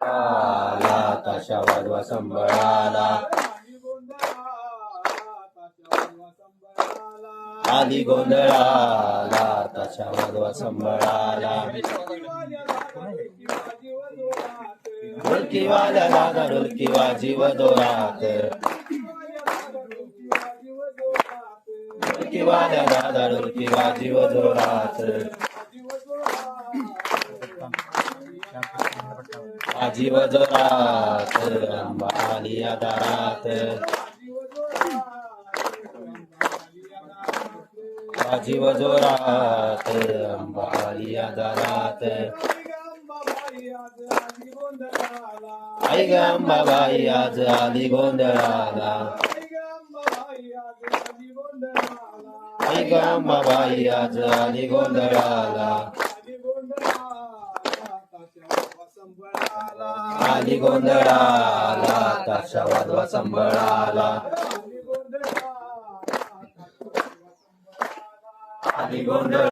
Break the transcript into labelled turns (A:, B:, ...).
A: आला ताशा वाजवा संबळाला आली गोंधळाला ताशा वाजवा संबळाला ढोलकी वाल्या दादा ढोलकी वाजीव जोरात ढोलकी वाल्या दादा ढोलकी वाजीव जोरात वाजीव जोरात अंबा आलिया दारात वाजीव जोरात अंबा आलिया दारात आई ग अंबाबाई आज आली गोंधळाला आई ग अंबाबाई आज आली गोंधळाला आली गोंधळाला ताशा वाजवा संबळाला आली गोंधळ